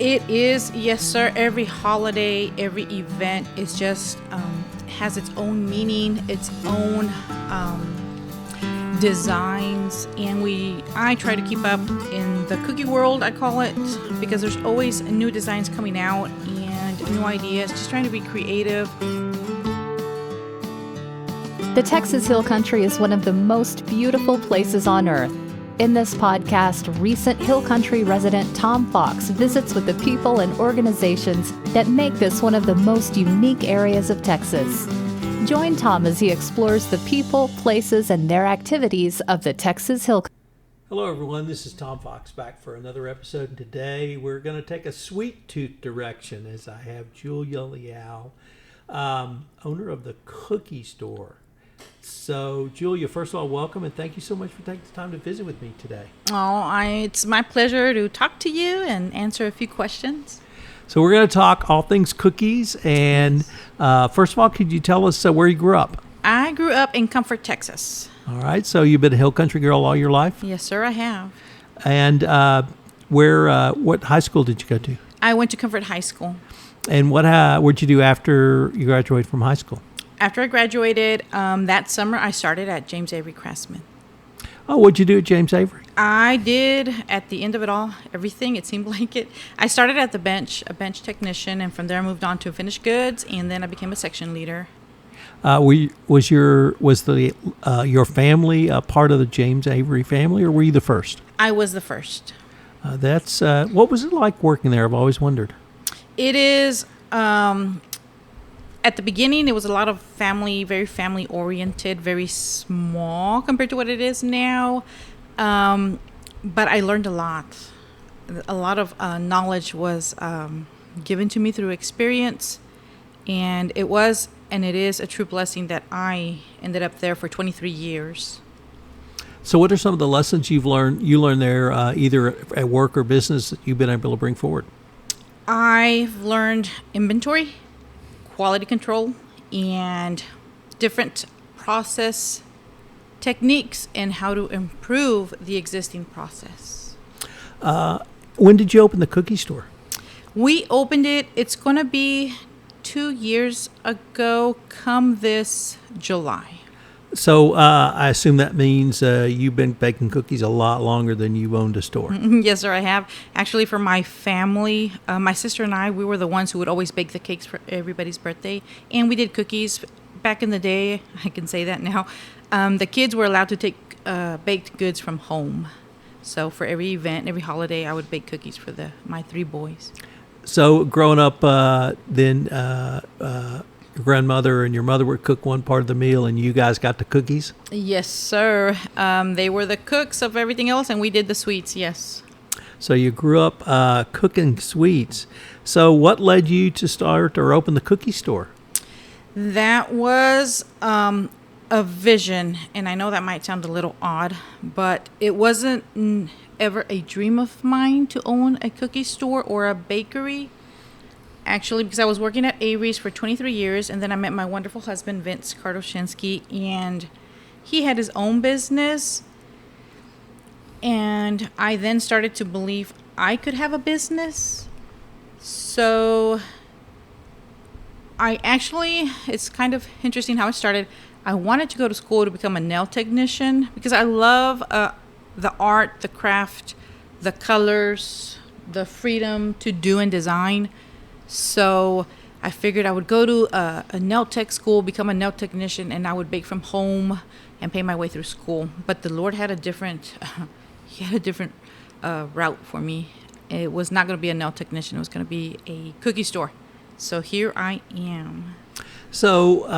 It is, yes, sir. Every holiday, every event is just has its own meaning, its own designs, and I try to keep up in the cookie world, I call it, because there's always new designs coming out and new ideas. Just trying to be creative. The Texas Hill Country is one of the most beautiful places on earth. In this podcast, recent Hill Country resident Tom Fox visits with the people and organizations that make this one of the most unique areas of Texas. Join Tom as he explores the people, places, and their activities of the Texas Hill Country. Hello, everyone. This is Tom Fox back for another episode. And today, we're going to take a sweet tooth direction as I have Julia Liao, owner of the cookie store. So, Julia, first of all, welcome, and thank you so much for taking the time to visit with me today. It's my pleasure to talk to you and answer a few questions. So we're going to talk all things cookies, and first of all, could you tell us where you grew up? I grew up in Comfort, Texas. All right, so you've been a Hill Country girl all your life? Yes, sir, I have. And what high school did you go to? I went to Comfort High School. And what'd you do after you graduated from high school? After I graduated, that summer, I started at James Avery Craftsman. Oh, what'd you do at James Avery? I did, at the end of it all, everything, it seemed like it. I started at the bench, a bench technician, and from there I moved on to finished goods, and then I became a section leader. Was your family a part of the James Avery family, or were you the first? I was the first. What was it like working there? I've always wondered. It is, at the beginning, it was a lot of very family oriented, very small compared to what it is now. But I learned a lot. A lot of knowledge was given to me through experience, and it is a true blessing that I ended up there for 23 years. So what are some of the lessons you learned there, either at work or business, that you've been able to bring forward? I've learned inventory, quality control, and different process techniques and how to improve the existing process. When did you open the cookie store? We opened it, it's going to be 2 years ago, come this July. So I assume that means you've been baking cookies a lot longer than you've owned a store. Yes, sir, I have. Actually, for my family, my sister and I, we were the ones who would always bake the cakes for everybody's birthday. And we did cookies back in the day. I can say that now. The kids were allowed to take baked goods from home. So for every event, every holiday, I would bake cookies for my 3 boys. So growing up, then your grandmother and your mother would cook one part of the meal, and you guys got the cookies? Yes, sir. They were the cooks of everything else, and we did the sweets, yes. So you grew up cooking sweets. So what led you to start or open the cookie store? That was a vision, and I know that might sound a little odd, but it wasn't ever a dream of mine to own a cookie store or a bakery. Actually, because I was working at Avery's for 23 years, and then I met my wonderful husband, James Cardoshinsky, and he had his own business, and I then started to believe I could have a business. So it's kind of interesting how it started. I wanted to go to school to become a nail technician because I love the art, the craft, the colors, the freedom to do and design. So I figured I would go to a nail tech school, become a nail technician, and I would bake from home and pay my way through school. But the Lord had a different route for me. It was not going to be a nail technician. It was going to be a cookie store. So here I am. So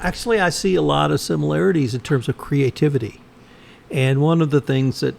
actually, I see a lot of similarities in terms of creativity. And one of the things that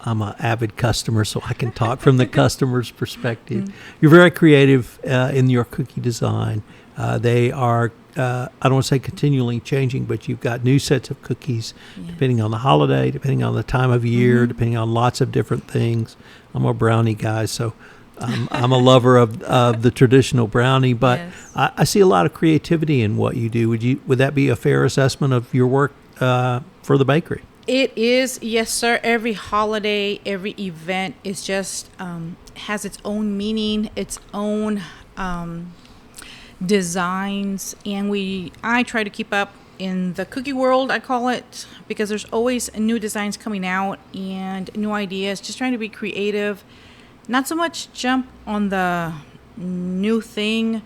I'm an avid customer, so I can talk from the customer's perspective. Mm-hmm. You're very creative in your cookie design. They are, I don't want to say continually changing, but you've got new sets of cookies depending on the holiday, depending on the time of year, depending on lots of different things. I'm a brownie guy, so I'm a lover of the traditional brownie, but yes. I see a lot of creativity in what you do. Would that be a fair assessment of your work for the bakery? It is, yes, sir. Every holiday, every event is just has its own meaning, its own designs, and I try to keep up in the cookie world, I call it, because there's always new designs coming out and new ideas, just trying to be creative, not so much jump on the new thing,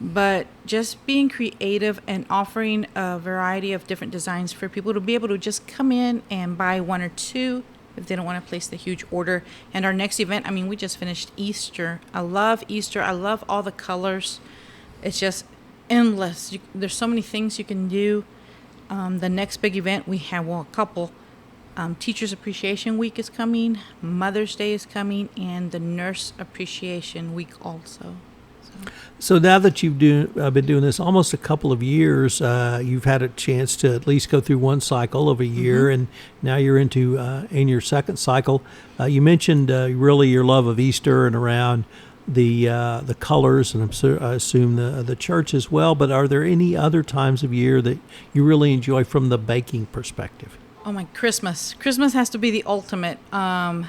but just being creative and offering a variety of different designs for people to be able to just come in and buy one or two if they don't want to place the huge order. And our next event, we just finished Easter. I love Easter. I love all the colors. It's just endless. There's so many things you can do. The next big event we have, a couple. Teachers Appreciation Week is coming. Mother's Day is coming, and the Nurse Appreciation Week also. So now that you've been doing this almost a couple of years, you've had a chance to at least go through one cycle of a year, and now you're in your second cycle. You mentioned really your love of Easter and around the colors, and I assume the church as well. But are there any other times of year that you really enjoy from the baking perspective? Oh my, Christmas! Christmas has to be the ultimate. And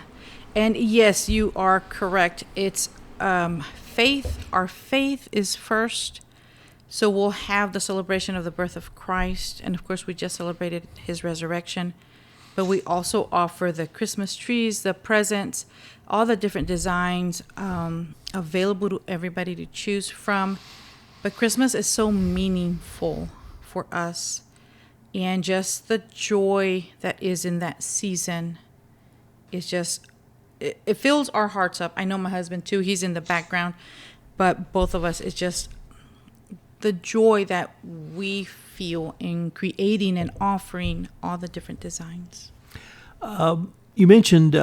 yes, you are correct. It's faith. Our faith is first. So we'll have the celebration of the birth of Christ. And of course, we just celebrated his resurrection. But we also offer the Christmas trees, the presents, all the different designs available to everybody to choose from. But Christmas is so meaningful for us. And just the joy that is in that season is just, it fills our hearts up. I know my husband too, he's in the background, but both of us, it's just the joy that we feel in creating and offering all the different designs. You mentioned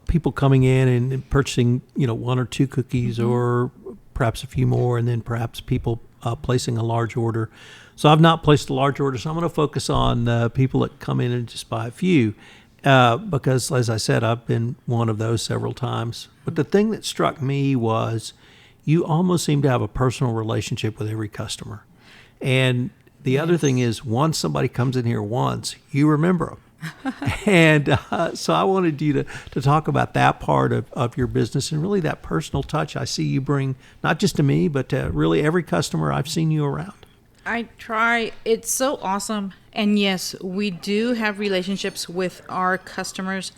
people coming in and purchasing, one or two cookies or perhaps a few more, and then perhaps people placing a large order. So I've not placed a large order, so I'm going to focus on people that come in and just buy a few. Because, as I said, I've been one of those several times. But the thing that struck me was you almost seem to have a personal relationship with every customer. And the other thing is, once somebody comes in here once, you remember them. And so I wanted you to talk about that part of your business and really that personal touch I see you bring, not just to me, but to really every customer I've seen you around. I try. It's so awesome. And yes, we do have relationships with our customers.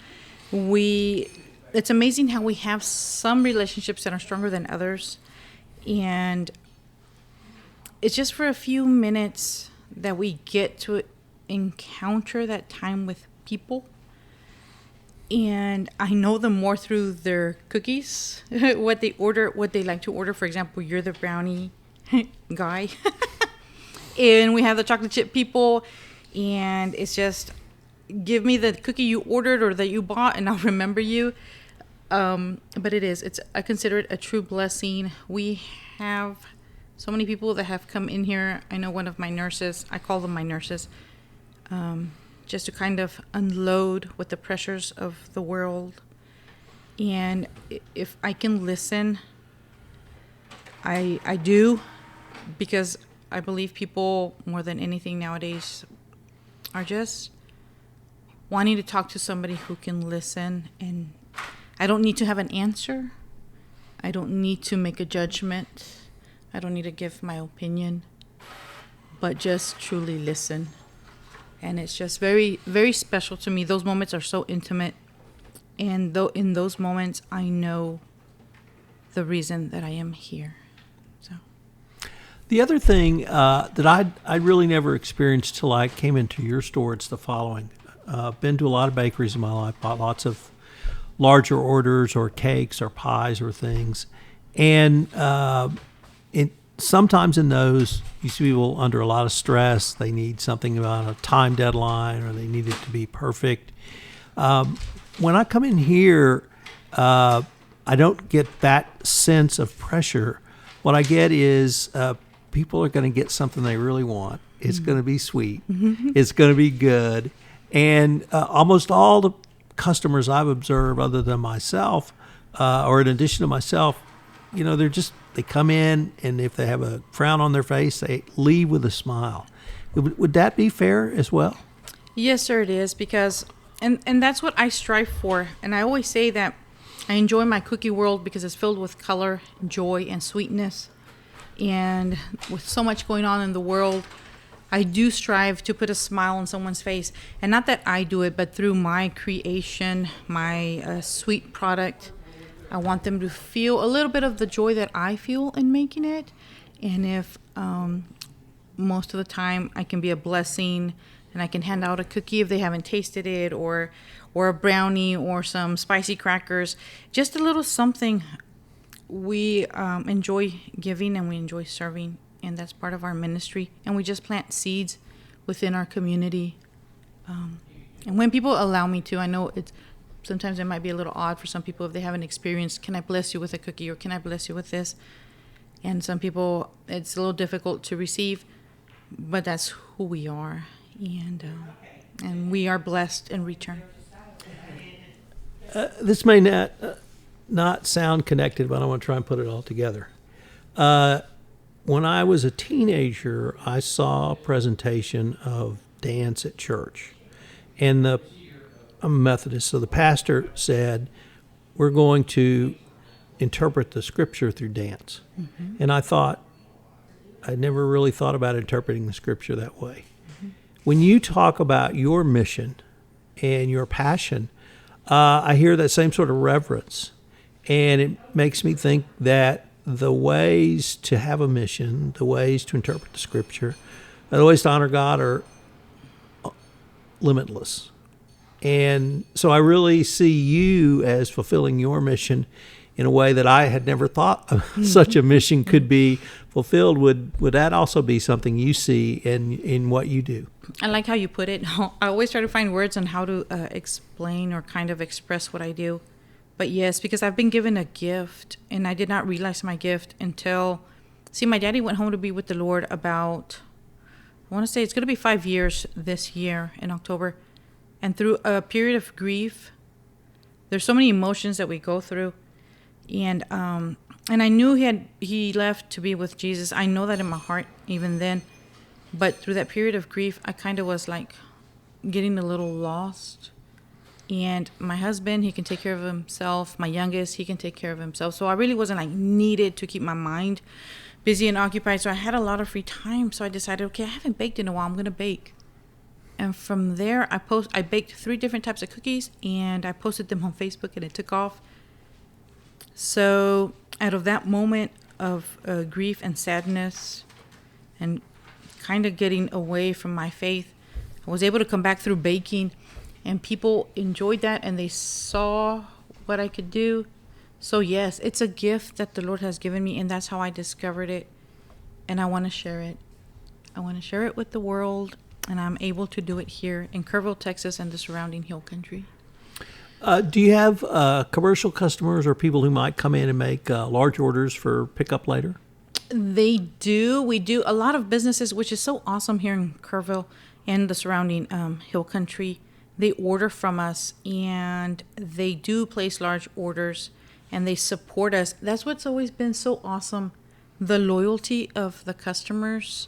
It's amazing how we have some relationships that are stronger than others. And it's just for a few minutes that we get to encounter that time with people. And I know them more through their cookies, what they order, what they like to order. For example, you're the brownie guy. And we have the chocolate chip people, and it's just, give me the cookie you ordered or that you bought, and I'll remember you. But I consider it a true blessing. We have so many people that have come in here. I know one of my nurses, I call them my nurses, just to kind of unload with the pressures of the world. And if I can listen, I do, because I believe people, more than anything nowadays, are just wanting to talk to somebody who can listen. And I don't need to have an answer. I don't need to make a judgment. I don't need to give my opinion, but just truly listen. And it's just very, very special to me. Those moments are so intimate. And in those moments, I know the reason that I am here. The other thing that I really never experienced till I came into your store, it's the following. Been to a lot of bakeries in my life, bought lots of larger orders or cakes or pies or things. And sometimes in those, you see people under a lot of stress. They need something about a time deadline, or they need it to be perfect. When I come in here, I don't get that sense of pressure. What I get is people are going to get something they really want. It's going to be sweet. It's going to be good. And almost all the customers I've observed, other than myself, or in addition to myself, they come in, and if they have a frown on their face, they leave with a smile. Would that be fair as well? Yes, sir, it is, because, and that's what I strive for. And I always say that I enjoy my cookie world because it's filled with color, joy, and sweetness. And with so much going on in the world, I do strive to put a smile on someone's face. And not that I do it, but through my creation, my sweet product, I want them to feel a little bit of the joy that I feel in making it. And if most of the time I can be a blessing and I can hand out a cookie if they haven't tasted it, or a brownie or some spicy crackers, just a little something. We enjoy giving and we enjoy serving, and that's part of our ministry. And we just plant seeds within our community. And when people allow me to, I know sometimes it might be a little odd for some people if they haven't experienced, can I bless you with a cookie, or can I bless you with this? And some people, it's a little difficult to receive, but that's who we are. And we are blessed in return. This may not sound connected, but I want to try and put it all together. When I was a teenager, I saw a presentation of dance at church. And I'm a Methodist, so the pastor said, we're going to interpret the scripture through dance. Mm-hmm. And I thought, I never really thought about interpreting the scripture that way. Mm-hmm. When you talk about your mission and your passion, I hear that same sort of reverence. And it makes me think that the ways to have a mission, the ways to interpret the scripture, the ways to honor God are limitless. And so I really see you as fulfilling your mission in a way that I had never thought such a mission could be fulfilled. Would that also be something you see in what you do? I like how you put it. I always try to find words on how to explain or kind of express what I do. But yes, because I've been given a gift, and I did not realize my gift until, my daddy went home to be with the Lord about, I want to say it's going to be 5 years this year in October. And through a period of grief, there's so many emotions that we go through. And I knew he left to be with Jesus. I know that in my heart even then. But through that period of grief, I kind of was like getting a little lost. And my husband, he can take care of himself. My youngest, he can take care of himself. So I really wasn't like needed to keep my mind busy and occupied. So I had a lot of free time. So I decided, okay, I haven't baked in a while. I'm going to bake. And from there, I baked 3 different types of cookies, and I posted them on Facebook, and it took off. So out of that moment of grief and sadness and kind of getting away from my faith, I was able to come back through baking, and people enjoyed that, and they saw what I could do. So yes, it's a gift that the Lord has given me, and that's how I discovered it, and I want to share it. I want to share it with the world, and I'm able to do it here in Kerrville, Texas, and the surrounding hill country. Do you have commercial customers or people who might come in and make large orders for pickup later? They do. We do. A lot of businesses, which is so awesome here in Kerrville and the surrounding hill country, they order from us, and they do place large orders, and they support us. That's what's always been so awesome, the loyalty of the customers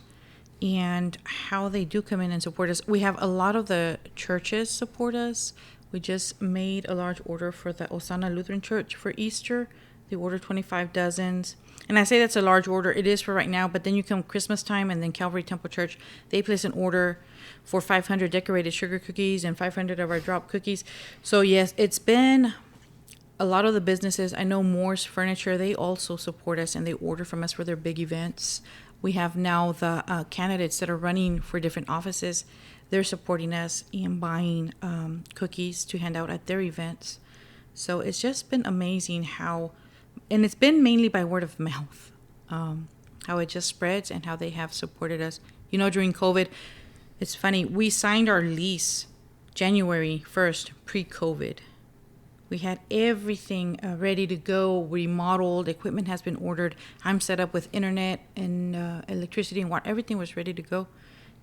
and how they do come in and support us. We have a lot of the churches support us. We just made a large order for the Osana Lutheran Church for Easter. They ordered 25 dozens. And I say that's a large order. It is for right now, but then you come Christmas time, and then Calvary Temple Church, they place an order for 500 decorated sugar cookies and 500 of our drop cookies. So yes, it's been a lot of the businesses. I know Moore's Furniture, they also support us, and they order from us for their big events. We have now the candidates that are running for different offices. They're supporting us in buying cookies to hand out at their events. So it's just been amazing how, and it's been mainly by word of mouth, how it just spreads and how they have supported us. During COVID, it's funny, we signed our lease January 1st, pre-COVID. We had everything ready to go, remodeled, equipment has been ordered. I'm set up with internet and electricity and water. Everything was ready to go.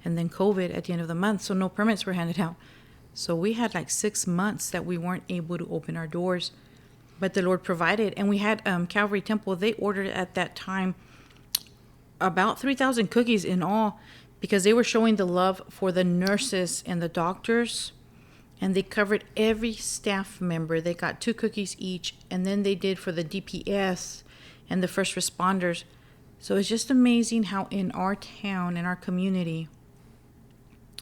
And then COVID at the end of the month, so no permits were handed out. So we had like 6 months that we weren't able to open our doors. But the Lord provided. And we had Calvary Temple, they ordered at that time about 3,000 cookies in all, because they were showing the love for the nurses and the doctors and they covered every staff member. They got 2 cookies each, and then they did for the DPS and the first responders. So it's just amazing how in our town, in our community,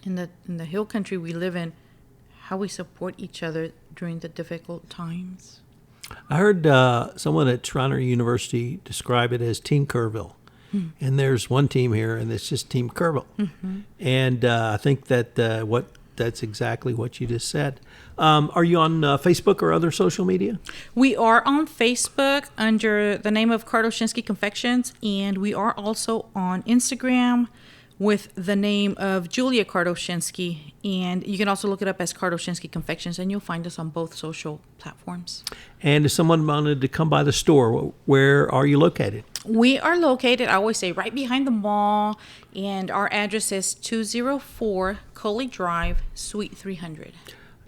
in the hill country we live in, how we support each other during the difficult times. I heard someone at Shriner University describe it as Team Kerrville. And there's one team here, and it's just Team Kerrville. And I think that that's exactly what you just said. Are you on Facebook or other social media? We are on Facebook under the name of Cardoshinsky Confections, and we are also on Instagram with the name of Julia Cardoshinsky, and you can also look it up as Cardoshinsky Confections, and you'll find us on both social platforms. And if someone wanted to come by the store, where are you located? We are located, I always say, right behind the mall, and our address is 204 Coley Drive, Suite 300.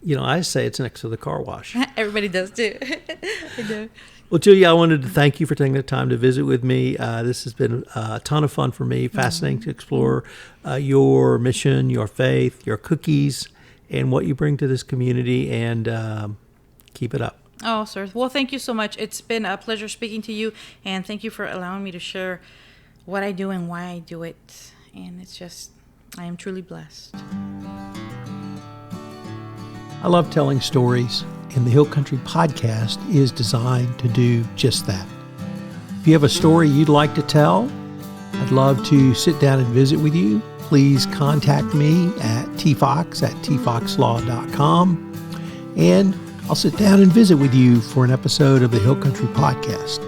You know, I say it's next to the car wash. Everybody does too. I know. Well, Julia, I wanted to thank you for taking the time to visit with me. This has been a ton of fun for me, fascinating to explore your mission, your faith, your cookies, and what you bring to this community, and keep it up. Oh, sir. Well, thank you so much. It's been a pleasure speaking to you, and thank you for allowing me to share what I do and why I do it. And it's just, I am truly blessed. I love telling stories, and the Hill Country Podcast is designed to do just that. If you have a story you'd like to tell, I'd love to sit down and visit with you. Please contact me at tfox@tfoxlaw.com, and I'll sit down and visit with you for an episode of the Hill Country Podcast.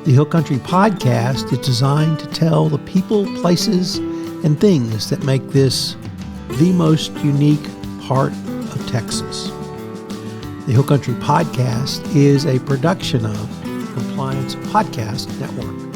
The Hill Country Podcast is designed to tell the people, places, and things that make this the most unique part of Texas. The Hill Country Podcast is a production of Compliance Podcast Network.